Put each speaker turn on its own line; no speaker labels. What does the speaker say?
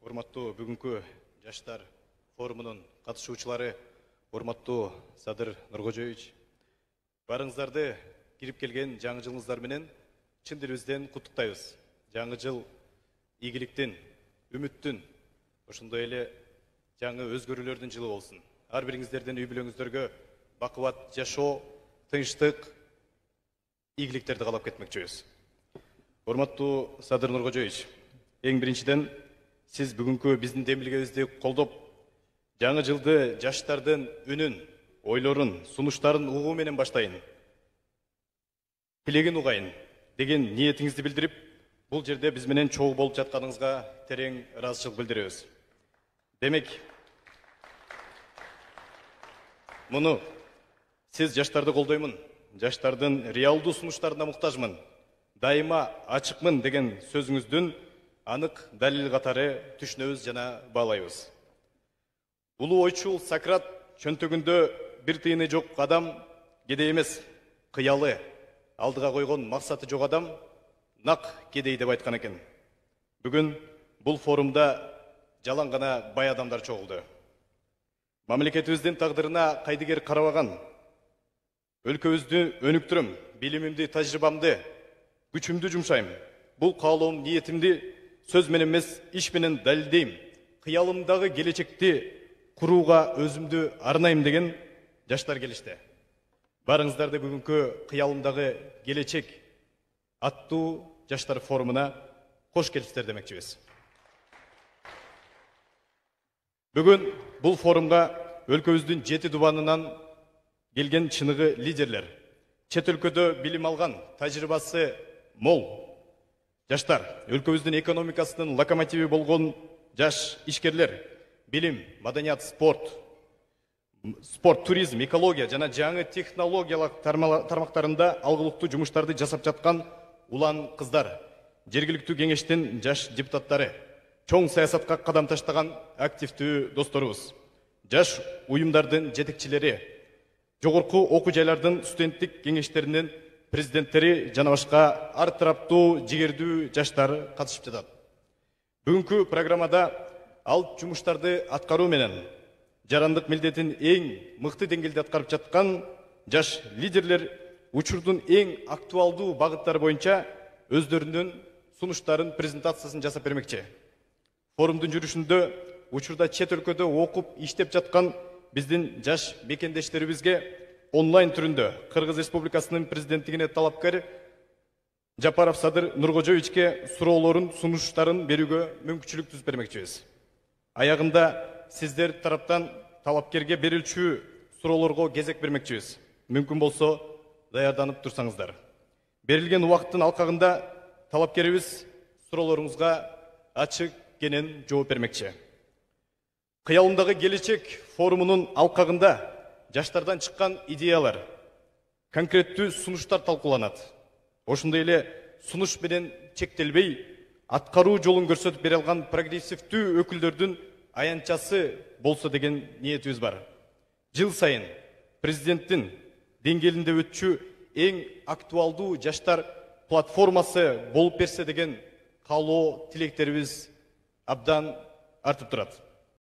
Урматтуу бүгүнкү жаштар форумунун катышуучулары, урматтуу Садыр Нуркожоевич, барыңыздарды кирип келген жаңы жылыңыздар менен чын дилибизден куттуктайбыз. Жаңы жыл ийгиликтин, үмүттүн, ошондой эле жаңы өзгөрүүлөрдүн жылы болсун. Ар бириңиздерден үй бүлөңүздөргө бакубат жашоо, тынчтык, ийгиликтерди каалап кетмекчибиз. Урматтуу Садыр Нуркожоевич, эң биринчиден сиз бүгүнкү биздин демилгебизди колдоп, жаңы жылды жаштардын үнүн, ойлорун, сунуштарын угуу менен баштайын, тилегин угайын деген ниетиңизди билдирип, бул жерде биз менен чогуу болуп жатканыңызга терең ыраазычылык билдиребиз. Демек, муну сиз жаштарды колдоймун, жаштардын реалдуу сунуштарына муктажмын, дайыма ачыкмын деген сөзүңүздүн анык далил катары түшүнөбүз жана баалайбыз. Улуу ойчул Сократ чөнтөгүндө бир тыйыны жок адам кедей эмес, кыялы, алдыга койгон максаты жок адам нак кедей деп айткан экен. Бүгүн бул форумда жалаң гана бай адамдар чогулду. Мамлекетибиздин тагдырына кайдыгер карабаган, өлкөбүздү өнүктүрөм, билимимди, тажрыйбамды, күчүмдү жумшайм. Бул каалоом, ниетимди сөз менен эмес, иш менен далилдейм. Кыялымдагы келечекти курууга өзүмдү арнайм деген жаштар келишти. Барыңыздарды бүгүнкү кыялымдагы келечек аттуу жаштар форумуна кош келиптер демекчибиз. Бүгүн бул форумга өлкөбүздүн 7 дубанынан келген чыныгы лидерлер, чет өлкөдө билим алган, тажрыйбасы мол жаштар, өлкөбүздүн экономикасынын локомотиви болгон жаш ишкерлер, билим, маданият, спорт, туризм, экология жана жаңы технологиялык тармактарында алгылыктуу жумуштарды жасап жаткан улан кыздар, жергиликтүү кеңештин жаш депутаттары, чоң саясатка кадам таштаган активдүү досторубуз, жаш уюмдардын жетекчилери, жогорку окуу жайлардын студенттик кеңештеринин президенттери жана башка ар тараптуу жигердүү жаштар катышып жатат. Бүгүнкү программада ал жумуштарды аткаруу менен жарандык милдетин эң мыкты деңгээлде аткарып жаткан жаш лидерлер учурдун эң актуалдуу багыттары боюнча өздөрүнүн сунуштарын, презентациясын жасап бермекчи. Форумдун жүрүшүндө учурда чет өлкөдө окуп иштеп жаткан биздин жаш мекендештерибизге онлайн түрүндө Кыргыз Республикасынын президенттигине талапкер Жапаров Садыр Нуркожоевичке суроолорун, сунуштарын берүүгө мүмкүнчүлүк түзүп бермекчибиз. Аягында сиздер тараптан талапкерге берилчү суроолорго кезек бермекчибиз. Мүмкүн болсо даярданып турсаңыздар. Берилген убакыттын алкагында талапкерибиз суроолоруңузга ачык кенен жооп бермекчи. Кыялымдагы келечек форумунун алкагында жаштардан чыккан идеялар, конкреттүү сунуштар талкууланат. Ошондой эле сунуш менен чектелбей, аткаруу жолун көрсөтүп бере алган прогрессивдүү өкүлдөрдүн аянтчасы болсо деген ниетибиз бар. Жыл сайын президенттин деңгээлинде өтчү эң актуалдуу жаштар платформасы болуп берсе деген каалоо тилектерибиз абдан артып турат.